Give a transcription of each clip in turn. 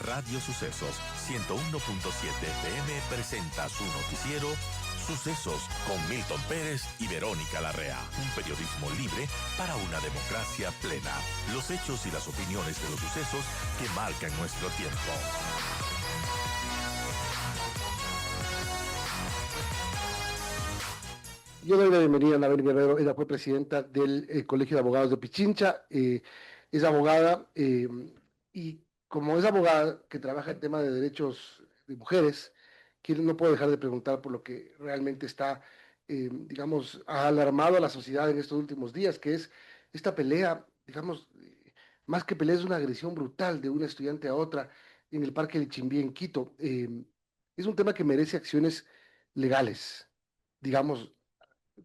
Radio Sucesos 101.7 FM presenta su noticiero Sucesos con Milton Pérez y Verónica Larrea. Un periodismo libre para una democracia plena. Los hechos y las opiniones de los sucesos que marcan nuestro tiempo. Yo doy la bienvenida a Anabel Guerrero. Ella fue presidenta del Colegio de Abogados de Pichincha. Es abogada y como es abogada que trabaja en tema de derechos de mujeres, que no puedo dejar de preguntar por lo que realmente está, digamos, ha alarmado a la sociedad en estos últimos días, que es esta pelea, digamos, más que pelea, es una agresión brutal de una estudiante a otra en el Parque del Chimbí en Quito. Es un tema que merece acciones legales, digamos,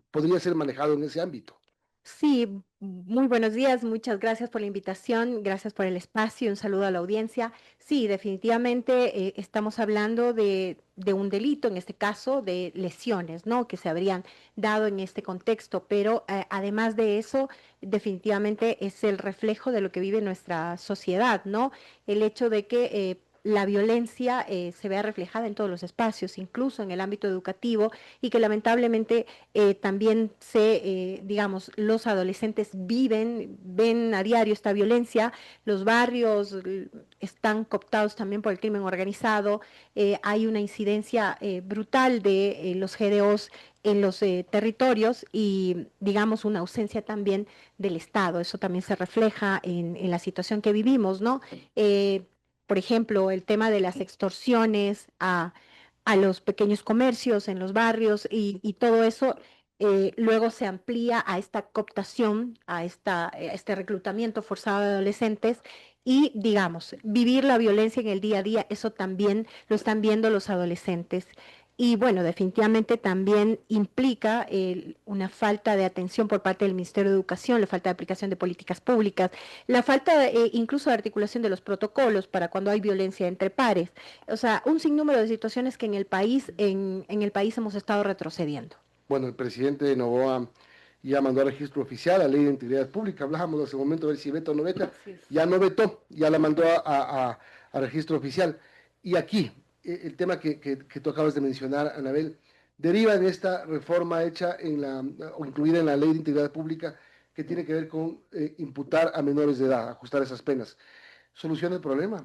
podría ser manejado en ese ámbito. Sí, muy buenos días, muchas gracias por la invitación, gracias por el espacio, un saludo a la audiencia. Sí, definitivamente estamos hablando de un delito, en este caso de lesiones, ¿no? Que se habrían dado en este contexto, pero además de eso, definitivamente es el reflejo de lo que vive nuestra sociedad, ¿no? El hecho de que la violencia se vea reflejada en todos los espacios, incluso en el ámbito educativo, y que lamentablemente también digamos, los adolescentes ven a diario esta violencia, los barrios están cooptados también por el crimen organizado, hay una incidencia brutal de los GDOs en los territorios y, digamos, una ausencia también del Estado. Eso también se refleja en la situación que vivimos, ¿no? Por ejemplo, el tema de las extorsiones a los pequeños comercios en los barrios y todo eso luego se amplía a esta cooptación, a este reclutamiento forzado de adolescentes y, digamos, vivir la violencia en el día a día, eso también lo están viendo los adolescentes. Y bueno, definitivamente también implica una falta de atención por parte del Ministerio de Educación, la falta de aplicación de políticas públicas, la falta incluso de articulación de los protocolos para cuando hay violencia entre pares. O sea, un sinnúmero de situaciones que en el país, en el país hemos estado retrocediendo. Bueno, el presidente de Novoa ya mandó a registro oficial la ley de integridad pública. Hablábamos hace un momento a ver si veta o no veta. Ya no vetó, ya la mandó a registro oficial. Y aquí, el tema que tú acabas de mencionar, Anabel, deriva de esta reforma hecha o incluida en la ley de integridad pública que tiene que ver con imputar a menores de edad, ajustar esas penas. ¿Soluciona el problema?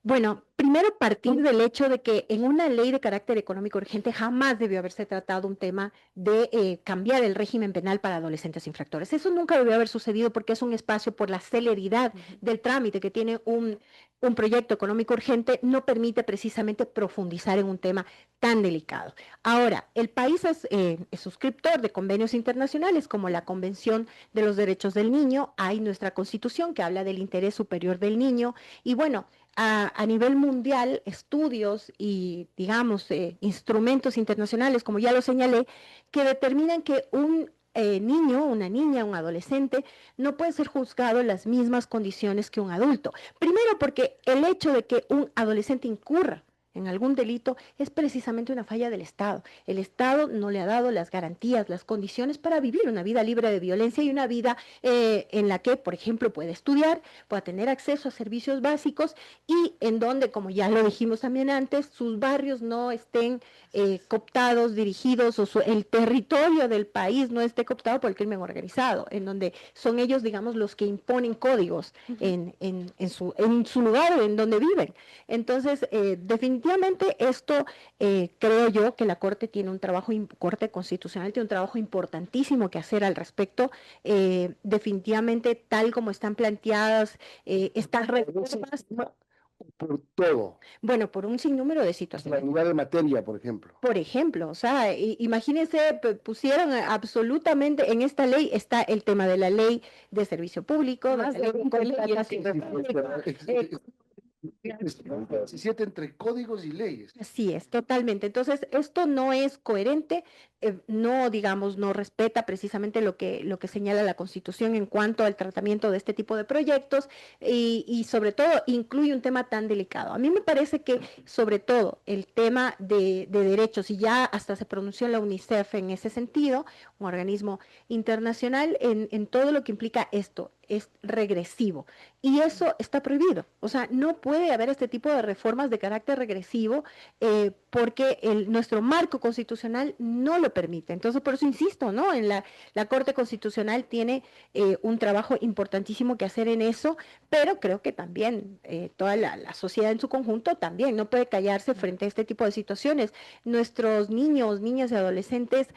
Bueno, primero partir del hecho de que en una ley de carácter económico urgente jamás debió haberse tratado un tema de cambiar el régimen penal para adolescentes infractores. Eso nunca debió haber sucedido porque es un espacio por la celeridad del trámite que tiene un proyecto económico urgente, no permite precisamente profundizar en un tema tan delicado. Ahora, el país es suscriptor de convenios internacionales como la Convención de los Derechos del Niño, hay nuestra Constitución que habla del interés superior del niño y bueno, a nivel mundial estudios y, digamos, instrumentos internacionales, como ya lo señalé, que determinan que un niño, una niña, un adolescente, no puede ser juzgado en las mismas condiciones que un adulto. Primero porque el hecho de que un adolescente incurra en algún delito es precisamente una falla del Estado. El Estado no le ha dado las garantías, las condiciones para vivir una vida libre de violencia y una vida en la que, por ejemplo, puede estudiar, pueda tener acceso a servicios básicos y en donde, como ya lo dijimos también antes, sus barrios no estén cooptados, dirigidos, o el territorio del país no esté cooptado por el crimen organizado, en donde son ellos, digamos, los que imponen códigos en su lugar, en donde viven. Entonces, definitivamente esto, creo yo que la Corte tiene un trabajo, Corte Constitucional tiene un trabajo importantísimo que hacer al respecto. Definitivamente, tal como están planteadas estas reformas, Por todo. bueno, por un sinnúmero de La situaciones. unidad de materia, por ejemplo. Por ejemplo, o sea, imagínense, pusieron absolutamente, en esta ley está el tema de la ley de servicio público, de la ley de contratación pública, 17 entre códigos y leyes. así es, totalmente. Entonces, esto no es coherente, no, digamos, no respeta precisamente lo que señala la Constitución en cuanto al tratamiento de este tipo de proyectos y sobre todo incluye un tema tan delicado. A mí me parece que sobre todo el tema de derechos, y ya hasta se pronunció la UNICEF en ese sentido, un organismo internacional en todo lo que implica esto, es regresivo. Y eso está prohibido. O sea, no puede haber este tipo de reformas de carácter regresivo porque nuestro marco constitucional no lo permite. Entonces, por eso insisto, ¿no? La Corte Constitucional tiene un trabajo importantísimo que hacer en eso, pero creo que también toda la sociedad en su conjunto también no puede callarse frente a este tipo de situaciones. Nuestros niños, niñas y adolescentes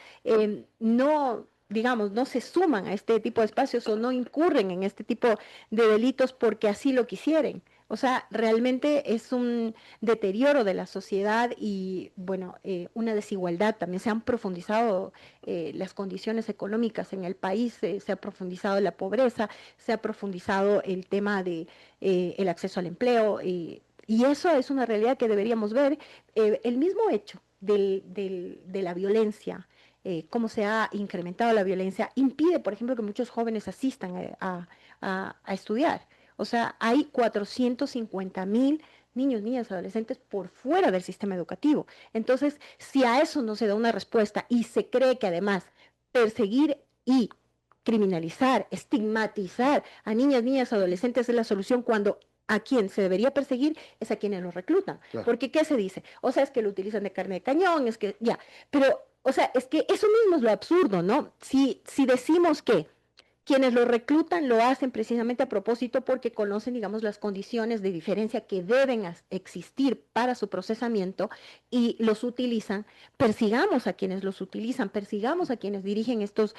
no, digamos, no se suman a este tipo de espacios o no incurren en este tipo de delitos porque así lo quisieren. O sea, realmente es un deterioro de la sociedad y, bueno, una desigualdad. También se han profundizado las condiciones económicas en el país, se ha profundizado la pobreza, se ha profundizado el tema de el acceso al empleo y eso es una realidad que deberíamos ver. El mismo hecho de la violencia, cómo se ha incrementado la violencia, impide, por ejemplo, que muchos jóvenes asistan a estudiar. O sea, hay 450.000 niños, niñas, adolescentes por fuera del sistema educativo. Entonces, si a eso no se da una respuesta y se cree que además perseguir y criminalizar, estigmatizar a niñas, niñas, adolescentes es la solución cuando a quien se debería perseguir es a quienes los reclutan. Claro. Porque, ¿qué se dice? O sea, es que lo utilizan de carne de cañón, es que, ya, pero, o sea, es que eso mismo es lo absurdo, ¿no? Si decimos que quienes lo reclutan lo hacen precisamente a propósito porque conocen, digamos, las condiciones de diferencia que deben existir para su procesamiento y los utilizan. Persigamos a quienes los utilizan, persigamos a quienes dirigen estos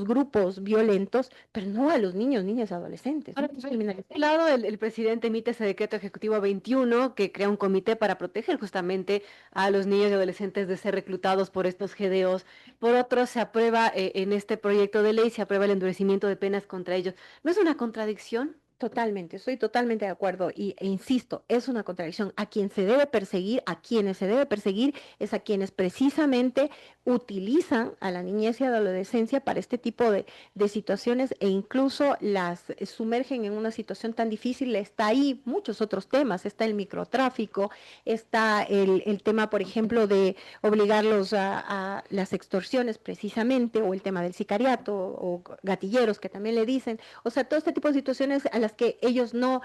grupos violentos, pero no a los niños, niñas, adolescentes. Ahora, por un lado, el presidente emite ese decreto ejecutivo 21 que crea un comité para proteger justamente a los niños y adolescentes de ser reclutados por estos GDOs. Por otro, se aprueba en este proyecto de ley, se aprueba el endurecimiento de penas contra ellos. ¿No es una contradicción? Totalmente, estoy totalmente de acuerdo e insisto, es una contradicción. A quien se debe perseguir, a quienes se debe perseguir es a quienes precisamente utilizan a la niñez y a la adolescencia para este tipo de situaciones e incluso las sumergen en una situación tan difícil. Está ahí muchos otros temas, está el microtráfico, está el tema, por ejemplo, de obligarlos a las extorsiones precisamente, o el tema del sicariato o gatilleros que también le dicen. O sea, todo este tipo de situaciones a las que ellos no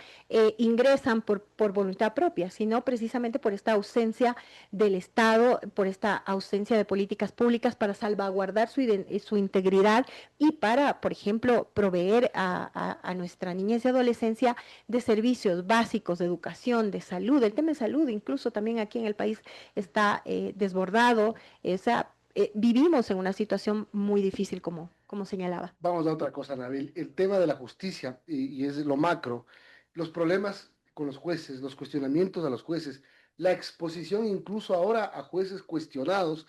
ingresan por voluntad propia, sino precisamente por esta ausencia del Estado, por esta ausencia de políticas públicas para salvaguardar su integridad y para, por ejemplo, proveer a nuestra niñez y adolescencia de servicios básicos, de educación, de salud. El tema de salud incluso también aquí en el país está desbordado. Vivimos en una situación muy difícil como señalaba. Vamos a otra cosa, Anabel. El tema de la justicia, y es lo macro, los problemas con los jueces, los cuestionamientos a los jueces, la exposición incluso ahora a jueces cuestionados,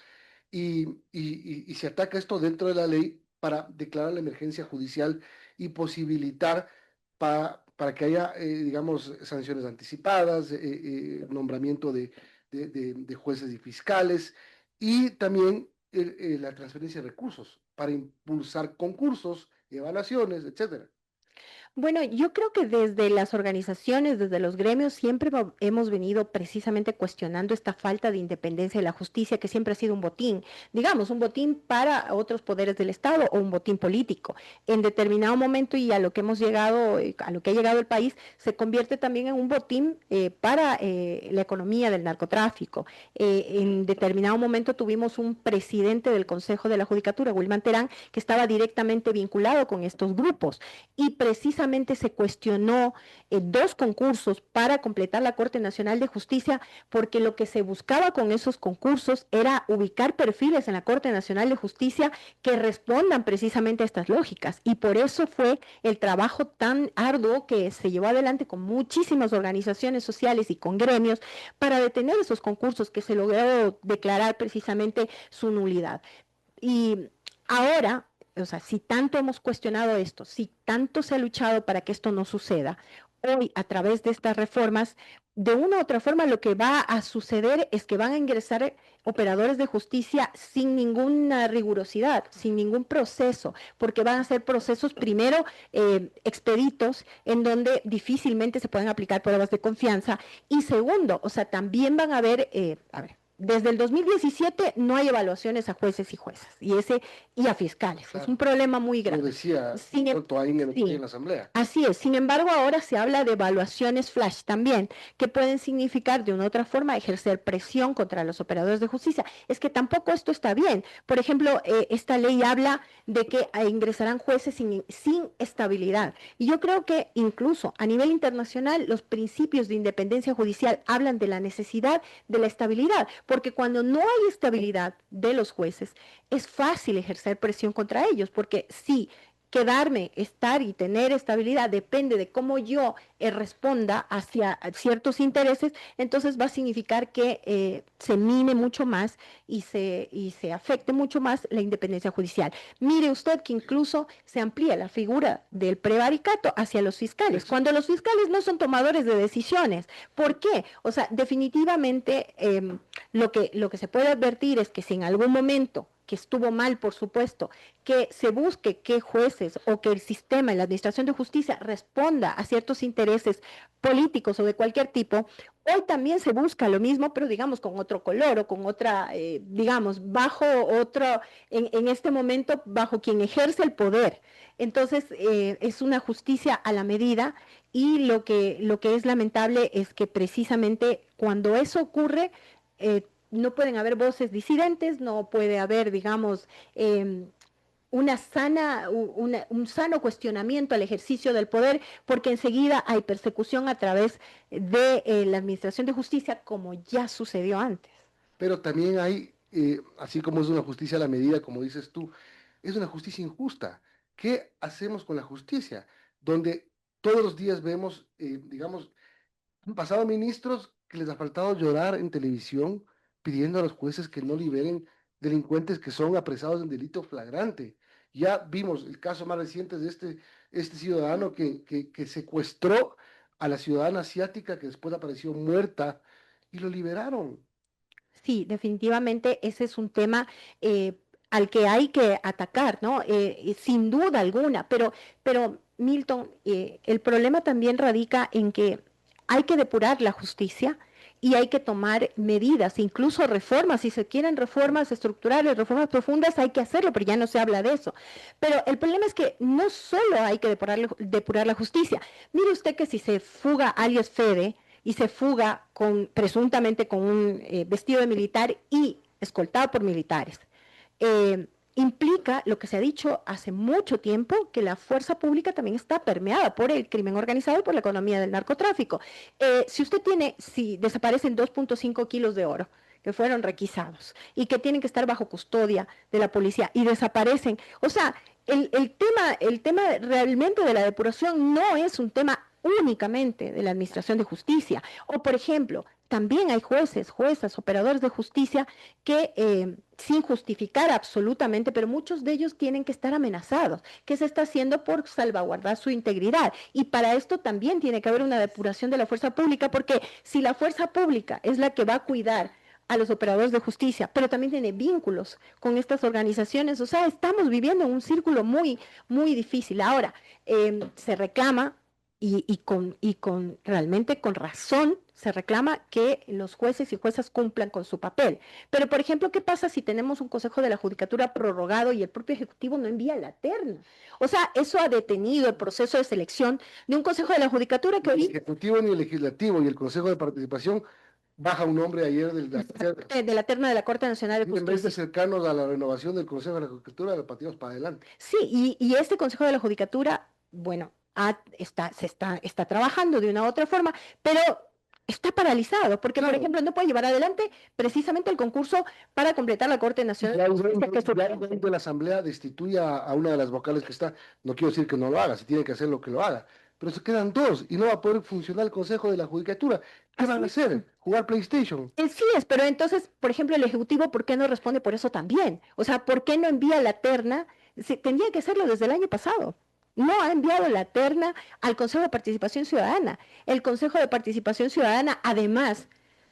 y se ataca esto dentro de la ley para declarar la emergencia judicial y posibilitar para que haya, digamos, sanciones anticipadas, nombramiento de jueces y fiscales, y también la transferencia de recursos para impulsar concursos, evaluaciones, etcétera. Bueno, yo creo que desde las organizaciones, desde los gremios, siempre hemos venido precisamente cuestionando esta falta de independencia de la justicia, que siempre ha sido un botín, digamos, un botín para otros poderes del Estado o un botín político. En determinado momento y a lo que hemos llegado, a lo que ha llegado el país, se convierte también en un botín para la economía del narcotráfico. En determinado momento tuvimos un presidente del Consejo de la Judicatura, Wilman Terán, que estaba directamente vinculado con estos grupos y precisamente se cuestionó 2 concursos para completar la Corte Nacional de Justicia, porque lo que se buscaba con esos concursos era ubicar perfiles en la Corte Nacional de Justicia que respondan precisamente a estas lógicas, y por eso fue el trabajo tan arduo que se llevó adelante con muchísimas organizaciones sociales y con gremios para detener esos concursos, que se logró declarar precisamente su nulidad. Y ahora, o sea, si tanto hemos cuestionado esto, si tanto se ha luchado para que esto no suceda, hoy a través de estas reformas, de una u otra forma lo que va a suceder es que van a ingresar operadores de justicia sin ninguna rigurosidad, sin ningún proceso, porque van a ser procesos primero expeditos, en donde difícilmente se pueden aplicar pruebas de confianza, y segundo, o sea, también van a haber, desde el 2017 no hay evaluaciones a jueces y juezas y a fiscales. Claro. Es un problema muy Como grave. decía Sin em- Alto ahí en sí. la Asamblea. Así es. Sin embargo, ahora se habla de evaluaciones flash también, que pueden significar de una u otra forma ejercer presión contra los operadores de justicia. Es que tampoco esto está bien. Por ejemplo, esta ley habla de que ingresarán jueces sin estabilidad. Y yo creo que incluso a nivel internacional los principios de independencia judicial hablan de la necesidad de la estabilidad, porque cuando no hay estabilidad de los jueces, es fácil ejercer presión contra ellos, porque sí, quedarme, estar y tener estabilidad depende de cómo yo responda hacia ciertos intereses, entonces va a significar que se mine mucho más y se afecte mucho más la independencia judicial. Mire usted que incluso se amplía la figura del prevaricato hacia los fiscales, cuando los fiscales no son tomadores de decisiones. ¿Por qué? O sea, definitivamente lo que se puede advertir es que si en algún momento que estuvo mal, por supuesto, que se busque que jueces o que el sistema y la administración de justicia responda a ciertos intereses políticos o de cualquier tipo, hoy también se busca lo mismo, pero digamos con otro color o con otra, digamos, bajo otro, en este momento, bajo quien ejerce el poder. Entonces, es una justicia a la medida y lo que es lamentable es que precisamente cuando eso ocurre, no pueden haber voces disidentes, no puede haber, digamos, un sano cuestionamiento al ejercicio del poder, porque enseguida hay persecución a través de la administración de justicia, como ya sucedió antes. Pero también hay, así como es una justicia a la medida, como dices tú, es una justicia injusta. ¿Qué hacemos con la justicia? Donde todos los días vemos, digamos, han pasado ministros que les ha faltado llorar en televisión pidiendo a los jueces que no liberen delincuentes que son apresados en delito flagrante. Ya vimos el caso más reciente de este ciudadano que secuestró a la ciudadana asiática que después apareció muerta y lo liberaron. Sí, definitivamente ese es un tema al que hay que atacar, ¿no? Sin duda alguna, pero Milton, el problema también radica en que hay que depurar la justicia y hay que tomar medidas, incluso reformas, si se quieren reformas estructurales, reformas profundas, hay que hacerlo, pero ya no se habla de eso. Pero el problema es que no solo hay que depurar la justicia. Mire usted que si se fuga alias Fede, y se fuga presuntamente con un vestido de militar y escoltado por militares. Implica lo que se ha dicho hace mucho tiempo, que la fuerza pública también está permeada por el crimen organizado y por la economía del narcotráfico. Si desaparecen 2.5 kilos de oro que fueron requisados y que tienen que estar bajo custodia de la policía y desaparecen, o sea, el tema realmente de la depuración no es un tema únicamente de la administración de justicia. O, por ejemplo, también hay jueces, juezas, operadores de justicia que sin justificar absolutamente, pero muchos de ellos tienen que estar amenazados. ¿Qué se está haciendo por salvaguardar su integridad? Y para esto también tiene que haber una depuración de la fuerza pública, porque si la fuerza pública es la que va a cuidar a los operadores de justicia, pero también tiene vínculos con estas organizaciones, o sea, estamos viviendo un círculo muy, muy difícil. Ahora, se reclama realmente con razón se reclama que los jueces y juezas cumplan con su papel. Pero, por ejemplo, ¿qué pasa si tenemos un Consejo de la Judicatura prorrogado y el propio Ejecutivo no envía la terna? O sea, eso ha detenido el proceso de selección de un Consejo de la Judicatura que Ni el hoy... Ejecutivo ni el Legislativo y el Consejo de Participación baja un nombre ayer de la terna de la Corte Nacional de en vez de Justicia. acercarnos a la renovación del Consejo de la Judicatura, lo pateamos para adelante. Sí, y este Consejo de la Judicatura, bueno, está trabajando de una u otra forma, pero está paralizado, porque, Claro. por ejemplo, no puede llevar adelante precisamente el concurso para completar la Corte Nacional Ya de un Justicia, que es dueño de la Asamblea destituya a una de las vocales que está, no quiero decir que no lo haga, si tiene que hacer lo que lo haga, pero se quedan dos y no va a poder funcionar el Consejo de la Judicatura. ¿Qué van a hacer? ¿Jugar PlayStation? Sí es, pero entonces, por ejemplo, el Ejecutivo, ¿por qué no responde por eso también? O sea, ¿por qué no envía la terna? Tendría que hacerlo desde el año pasado. No ha enviado la terna al Consejo de Participación Ciudadana. El Consejo de Participación Ciudadana, además,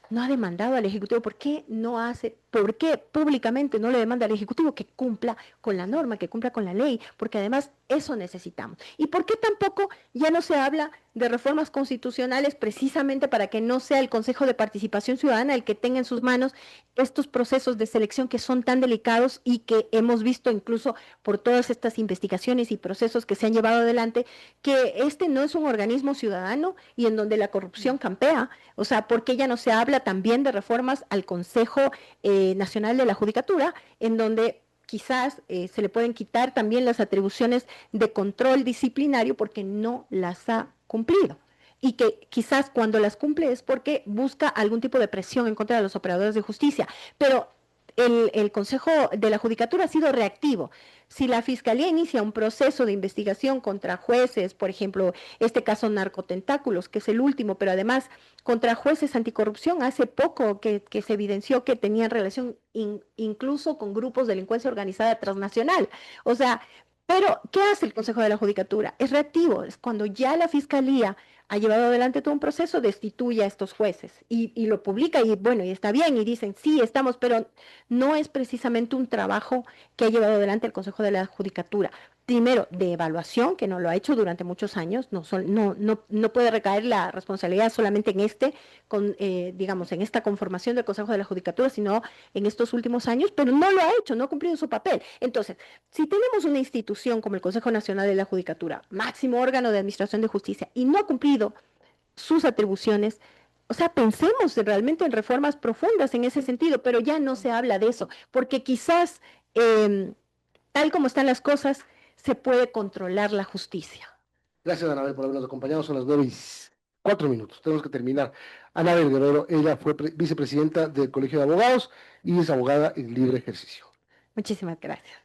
no ha demandado al Ejecutivo. ¿Por qué públicamente no le demanda al Ejecutivo que cumpla con la norma, que cumpla con la ley? Porque además Eso necesitamos. ¿Y por qué tampoco ya no se habla de reformas constitucionales precisamente para que no sea el Consejo de Participación Ciudadana el que tenga en sus manos estos procesos de selección que son tan delicados y que hemos visto incluso por todas estas investigaciones y procesos que se han llevado adelante, que este no es un organismo ciudadano y en donde la corrupción campea? O sea, ¿por qué ya no se habla también de reformas al Consejo Nacional de la Judicatura, en donde quizás se le pueden quitar también las atribuciones de control disciplinario porque no las ha cumplido? Y que quizás cuando las cumple es porque busca algún tipo de presión en contra de los operadores de justicia. Pero el Consejo de la Judicatura ha sido reactivo. Si la Fiscalía inicia un proceso de investigación contra jueces, por ejemplo, este caso Narcotentáculos, que es el último, pero además contra jueces anticorrupción, hace poco que se evidenció que tenían relación incluso con grupos de delincuencia organizada transnacional. O sea, pero ¿qué hace el Consejo de la Judicatura? Es reactivo, es cuando ya la Fiscalía ha llevado adelante todo un proceso, destituye a estos jueces y lo publica y bueno, y está bien, y dicen, sí, estamos, pero no es precisamente un trabajo que ha llevado adelante el Consejo de la Judicatura. Primero, de evaluación, que no lo ha hecho durante muchos años, no puede recaer la responsabilidad solamente en digamos, en esta conformación del Consejo de la Judicatura, sino en estos últimos años, pero no lo ha hecho, no ha cumplido su papel. Entonces, si tenemos una institución como el Consejo Nacional de la Judicatura, máximo órgano de administración de justicia, y no ha cumplido sus atribuciones, o sea, pensemos realmente en reformas profundas en ese sentido, pero ya no se habla de eso, porque quizás, tal como están las cosas, se puede controlar la justicia. Gracias, Anabel, por habernos acompañado. Son las 9:04. Tenemos que terminar. Anabel Guerrero, ella fue vicepresidenta del Colegio de Abogados y es abogada en libre ejercicio. Muchísimas gracias.